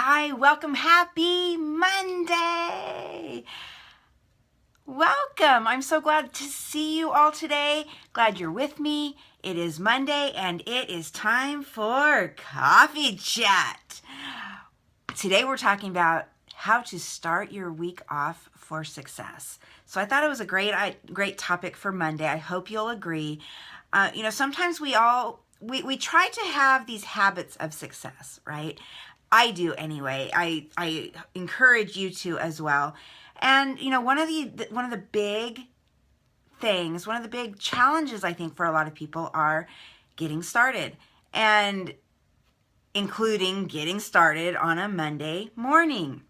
Hi, welcome. Happy Monday. Welcome. I'm so glad to see you all today. Glad you're with me. It is Monday and it is time for Coffee Chat. Today we're talking about how to start your week off for success. So I thought it was a great topic for Monday. I hope you'll agree. Sometimes we try to have these habits of success, right? I do anyway. I encourage you to as well. And one of the big things, one of the big challenges I think for a lot of people are getting started, and including getting started on a Monday morning.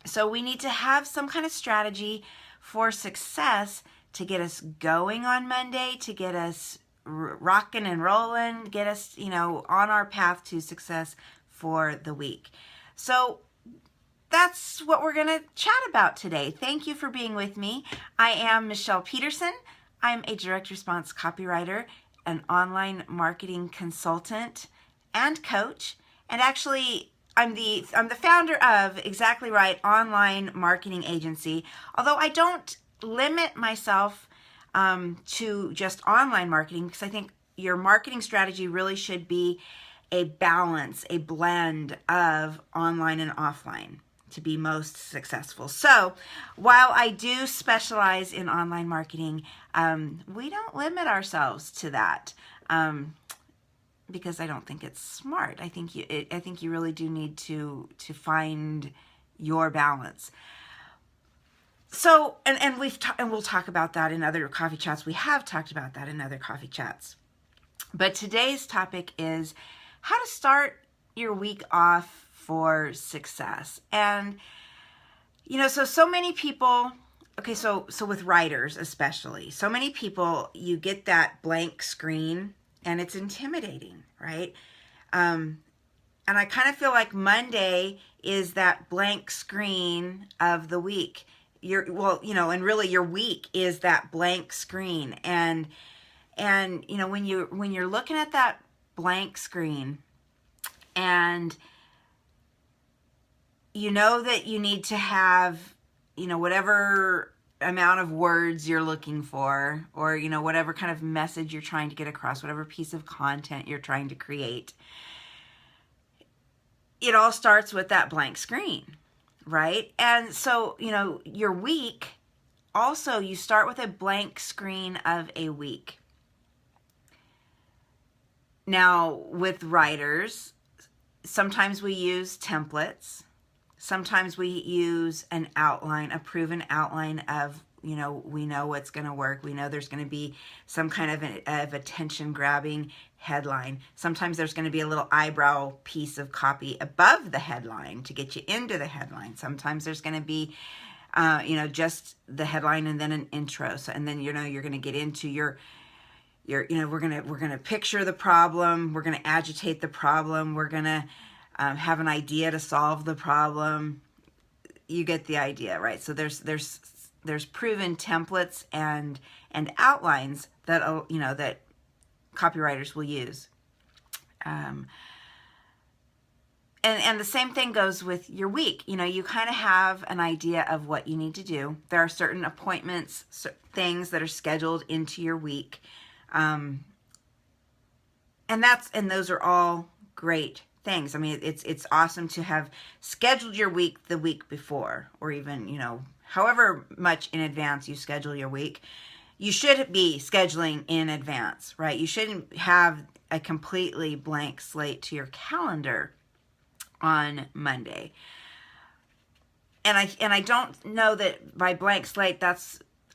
So we need to have some kind of strategy for success to get us going on Monday, to get us rocking and rolling, get us, on our path to success for the week. So that's what we're going to chat about today. Thank you for being with me. I am Michele Peterson. I'm a direct response copywriter, an online marketing consultant, and coach. And actually, I'm the founder of Exactly Right online marketing agency. Although I don't limit myself to just online marketing, because I think your marketing strategy really should be a balance, a blend of online and offline to be most successful. So while I do specialize in online marketing, we don't limit ourselves to that because I don't think it's smart. I think you really do need to find your balance. So and we'll talk about that in other coffee chats. We have talked about that in other coffee chats. But today's topic is how to start your week off for success. And, so many people, so with writers especially, so many people, you get that blank screen and it's intimidating, right? And I kind of feel like Monday is that blank screen of the week. And really your week is that blank screen. And when you're looking at that blank screen and you know that you need to have, whatever amount of words you're looking for, or, whatever kind of message you're trying to get across, whatever piece of content you're trying to create, it all starts with that blank screen, right? And so, your week, also you start with a blank screen of a week. Now, with writers, sometimes we use templates. Sometimes we use an outline, a proven outline of, we know what's going to work. We know there's going to be some kind of attention-grabbing headline. Sometimes there's going to be a little eyebrow piece of copy above the headline to get you into the headline. Sometimes there's going to be, just the headline and then an intro. So, and then, you're going to get into we're going to picture the problem. We're going to agitate the problem. We're going to have an idea to solve the problem. You get the idea, right? So there's proven templates and outlines that that copywriters will use. And the same thing goes with your week. You kind of have an idea of what you need to do. There are certain appointments, things that are scheduled into your week. And those are all great things. I mean, it's awesome to have scheduled your week the week before, or even, however much in advance you schedule your week. You should be scheduling in advance, right? You shouldn't have a completely blank slate to your calendar on Monday. And I don't know that by blank slate,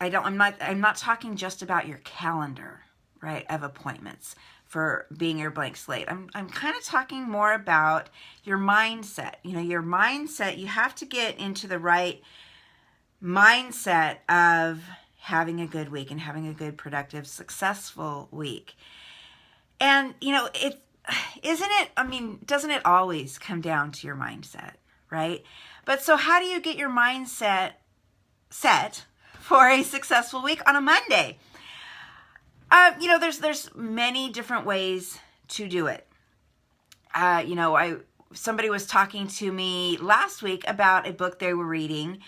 I'm not talking just about your calendar, right, of appointments for being your blank slate. I'm kind of talking more about your mindset. Your mindset, you have to get into the right mindset of having a good week and having a good, productive, successful week. And, doesn't it always come down to your mindset, right? But so how do you get your mindset set for a successful week on a Monday? There's many different ways to do it. somebody was talking to me last week about a book they were reading,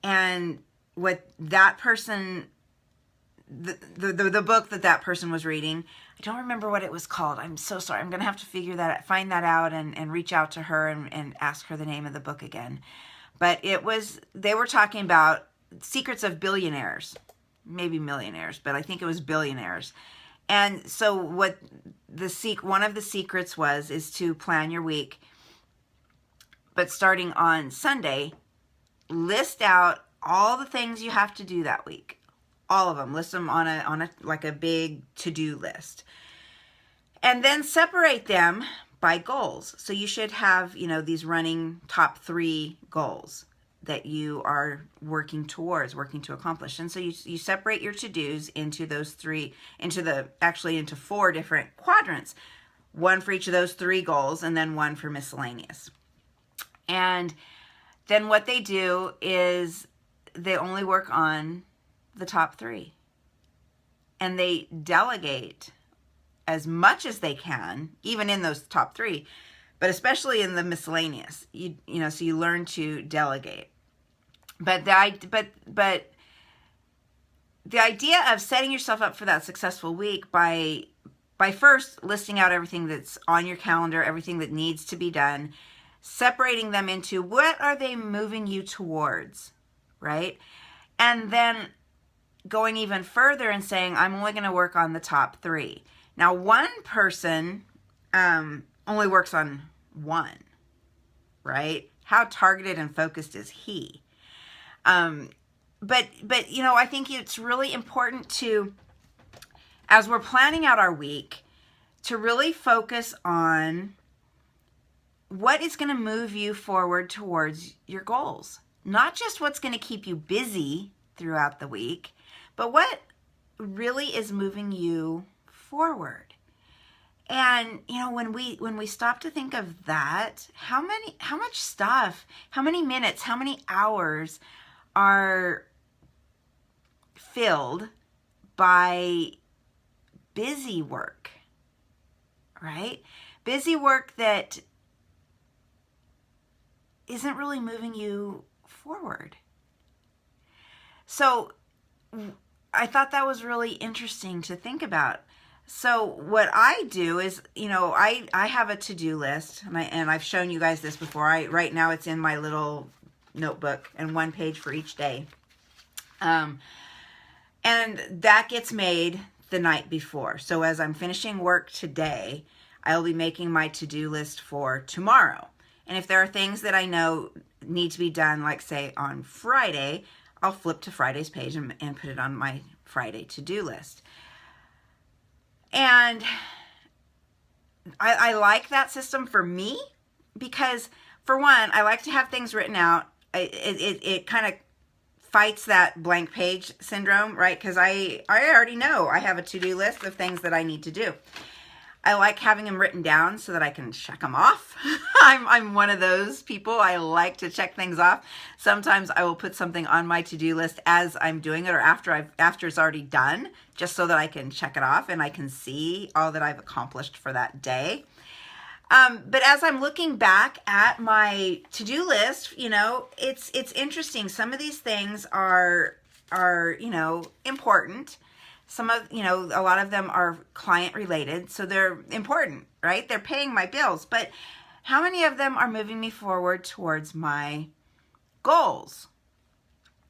and what that person, the book that person was reading, I don't remember what it was called. I'm so sorry. I'm going to have to find that out and reach out to her and ask her the name of the book again. But they were talking about secrets of billionaires, maybe millionaires, but I think it was billionaires. And so what one of the secrets is to plan your week, but starting on Sunday, list out all the things you have to do that week. All of them. List them on a like a big to-do list. And then separate them by goals. So you should have, these running top 3 goals that you are working to accomplish. And so you separate your to-dos into those 3, into 4 different quadrants. One for each of those 3 goals, and then one for miscellaneous. And then what they do is they only work on the top 3. And they delegate as much as they can, even in those top 3, but especially in the miscellaneous. So you learn to delegate. But the idea of setting yourself up for that successful week by first listing out everything that's on your calendar, everything that needs to be done, separating them into what are they moving you towards, right? And then going even further and saying, I'm only going to work on the top 3. Now, one person only works on 1, right? How targeted and focused is he? But I think it's really important to, as we're planning out our week, to really focus on what is going to move you forward towards your goals. Not just what's going to keep you busy throughout the week, but what really is moving you forward. And when we stop to think of that, how much stuff, how many minutes, how many hours are filled by busy work, right? Busy work that isn't really moving you forward. So I thought that was really interesting to think about. So what I do is, I have a to-do list, and I've shown you guys this before. Right now it's in my little notebook, and 1 page for each day. And that gets made the night before. So as I'm finishing work today, I'll be making my to-do list for tomorrow. And if there are things that I know need to be done, like say on Friday, I'll flip to Friday's page and put it on my Friday to-do list. And I like that system for me because, for one, I like to have things written out. It kind of fights that blank page syndrome, right? Because I already know I have a to-do list of things that I need to do. I like having them written down so that I can check them off. I'm one of those people. I like to check things off. Sometimes I will put something on my to-do list as I'm doing it, or after it's already done, just so that I can check it off and I can see all that I've accomplished for that day. But as I'm looking back at my to-do list, it's interesting. Some of these things are important. Some of, a lot of them are client related, so they're important, right? They're paying my bills, but how many of them are moving me forward towards my goals?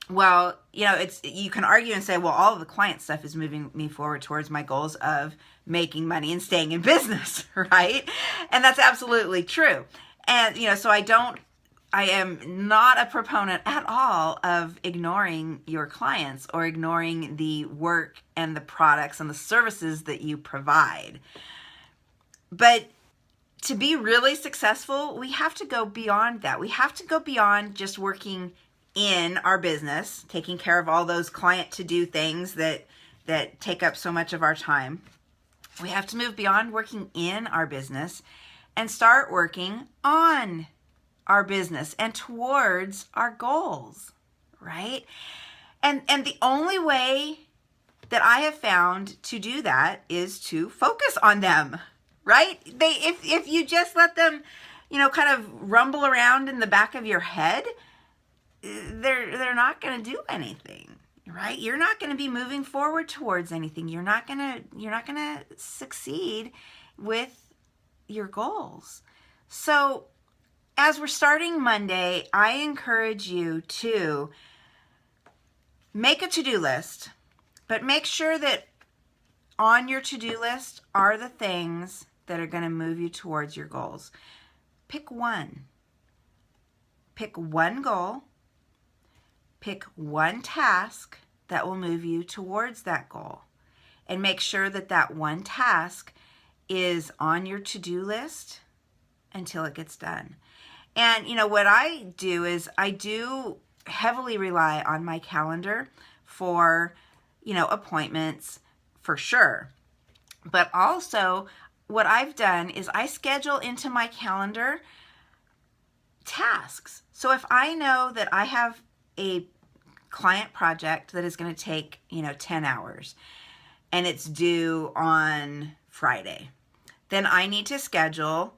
Well, you can argue and say, well, all of the client stuff is moving me forward towards my goals of making money and staying in business, right? And that's absolutely true. And, so I am not a proponent at all of ignoring your clients or ignoring the work and the products and the services that you provide. But to be really successful, we have to go beyond that. We have to go beyond just working in our business, taking care of all those client to-do things that take up so much of our time. We have to move beyond working in our business and start working on our business and towards our goals, right? And the only way that I have found to do that is to focus on them, right? If you just let them, kind of rumble around in the back of your head, they're not going to do anything, right? You're not going to be moving forward towards anything. You're not going to succeed with your goals. So as we're starting Monday, I encourage you to make a to-do list, but make sure that on your to-do list are the things that are going to move you towards your goals. Pick one. Pick one goal. Pick one task that will move you towards that goal. And make sure that that one task is on your to-do list until it gets done. And what I do is I do heavily rely on my calendar for, appointments for sure. But also what I've done is I schedule into my calendar tasks. So if I know that I have a client project that is going to take, 10 hours and it's due on Friday, then I need to schedule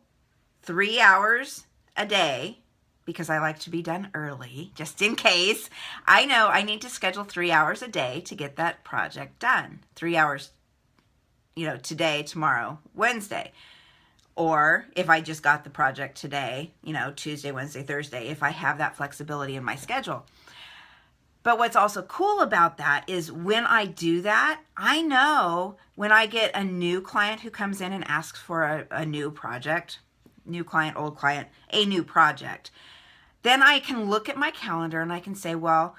3 hours a day, because I like to be done early, just in case. I know I need to schedule 3 hours a day to get that project done. 3 hours, today, tomorrow, Wednesday. Or if I just got the project today, Tuesday, Wednesday, Thursday, if I have that flexibility in my schedule. But what's also cool about that is when I do that, I know when I get a new client who comes in and asks for a new project, new client, old client, a new project, then I can look at my calendar and I can say, well,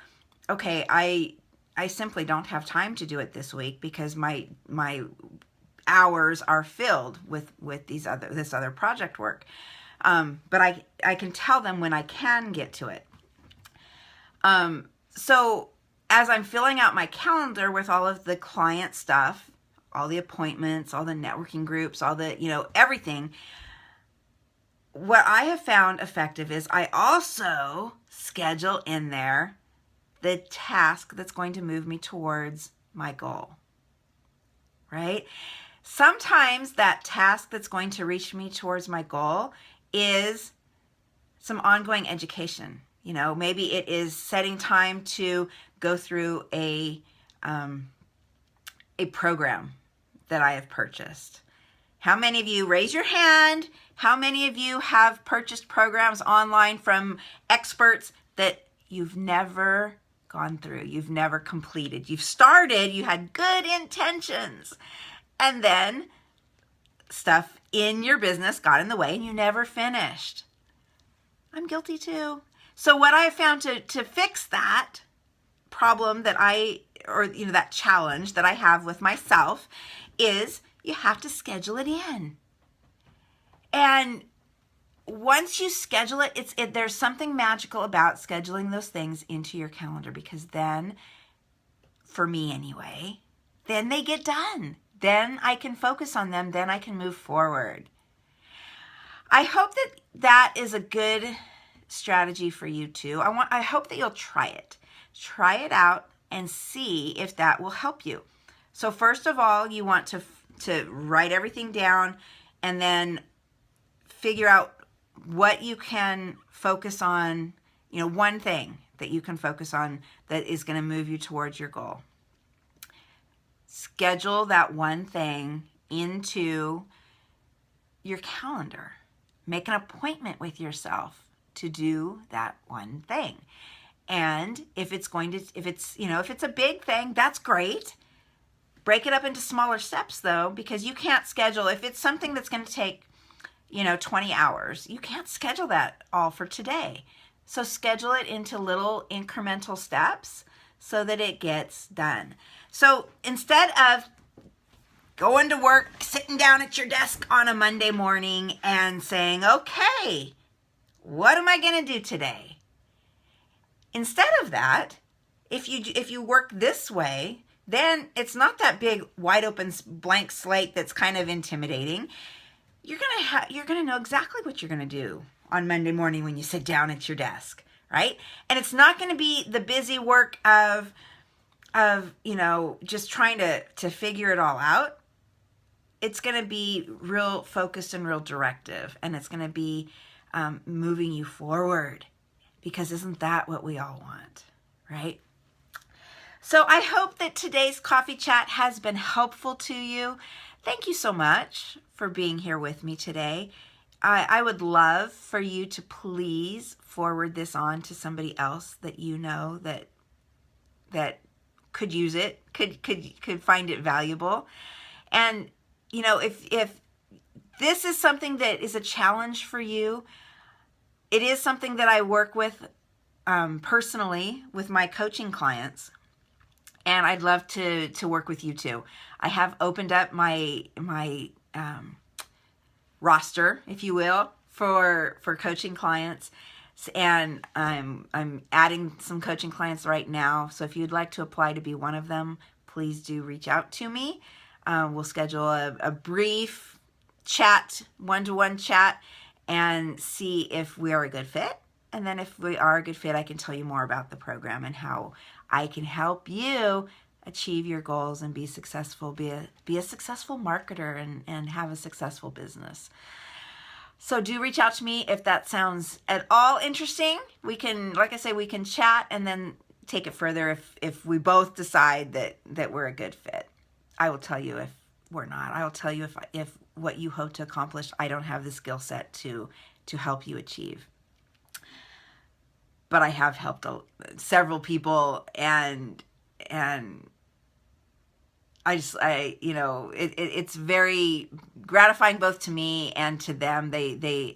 okay, I simply don't have time to do it this week because my hours are filled with this other project work. But I can tell them when I can get to it. So as I'm filling out my calendar with all of the client stuff, all the appointments, all the networking groups, all the, everything, what I have found effective is I also schedule in there the task that's going to move me towards my goal, right? Sometimes that task that's going to reach me towards my goal is some ongoing education. Maybe it is setting time to go through a program that I have purchased. How many of you, raise your hand, how many of you have purchased programs online from experts that you've never gone through, you've never completed? You've started, you had good intentions, and then stuff in your business got in the way and you never finished. I'm guilty too. So what I found to fix that problem that challenge that I have with myself is you have to schedule it in. And once you schedule it, there's something magical about scheduling those things into your calendar, because then, for me anyway, then they get done. Then I can focus on them. Then I can move forward. I hope that is a good strategy for you too. I hope that you'll try it. Try it out and see if that will help you. So first of all, you want to write everything down and then figure out what you can focus on, one thing that you can focus on that is going to move you towards your goal. Schedule that one thing into your calendar. Make an appointment with yourself to do that one thing. And if it's a big thing, that's great. Break it up into smaller steps though, because you can't schedule, if it's something that's going to take, 20 hours, you can't schedule that all for today. So schedule it into little incremental steps so that it gets done. So instead of going to work, sitting down at your desk on a Monday morning and saying, okay, what am I going to do today? Instead of that, if you work this way, then it's not that big, wide open, blank slate that's kind of intimidating. You're gonna know exactly what you're gonna do on Monday morning when you sit down at your desk, right? And it's not gonna be the busy work of just trying to figure it all out. It's gonna be real focused and real directive, and it's gonna be moving you forward, because isn't that what we all want, right? So I hope that today's coffee chat has been helpful to you. Thank you so much for being here with me today. I would love for you to please forward this on to somebody else that you know that could use it, could find it valuable. And you know, if this is something that is a challenge for you, it is something that I work with personally with my coaching clients. And I'd love to work with you too. I have opened up my roster, if you will, for coaching clients, and I'm adding some coaching clients right now. So if you'd like to apply to be one of them, please do reach out to me. We'll schedule a brief chat, one-to-one chat, and see if we are a good fit. And then if we are a good fit, I can tell you more about the program and how I can help you achieve your goals and be successful, be a successful marketer and have a successful business. So do reach out to me if that sounds at all interesting. We can, like I say, we can chat and then take it further if we both decide that we're a good fit. I will tell you if we're not. I will tell you if what you hope to accomplish, I don't have the skill set to help you achieve. But I have helped several people, and it's very gratifying both to me and to them. They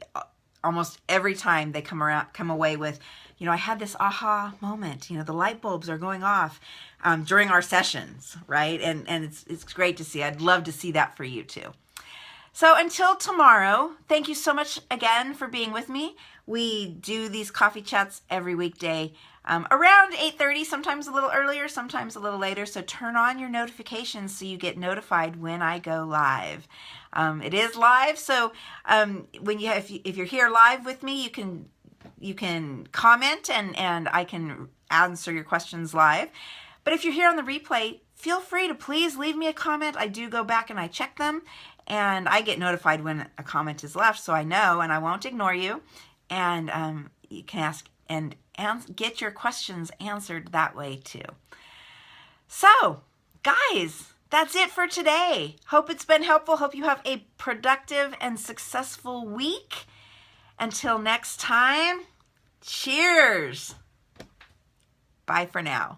almost every time they come away with, I had this aha moment. The light bulbs are going off during our sessions, right? And it's great to see. I'd love to see that for you too. So until tomorrow, thank you so much again for being with me. We do these coffee chats every weekday around 8:30, sometimes a little earlier, sometimes a little later. So turn on your notifications so you get notified when I go live. It is live, so if you're here live with me, you can comment and I can answer your questions live. But if you're here on the replay, feel free to please leave me a comment. I do go back and I check them, and I get notified when a comment is left, so I know, and I won't ignore you. And you can ask and get your questions answered that way too. So, guys, that's it for today. Hope it's been helpful. Hope you have a productive and successful week. Until next time, cheers. Bye for now.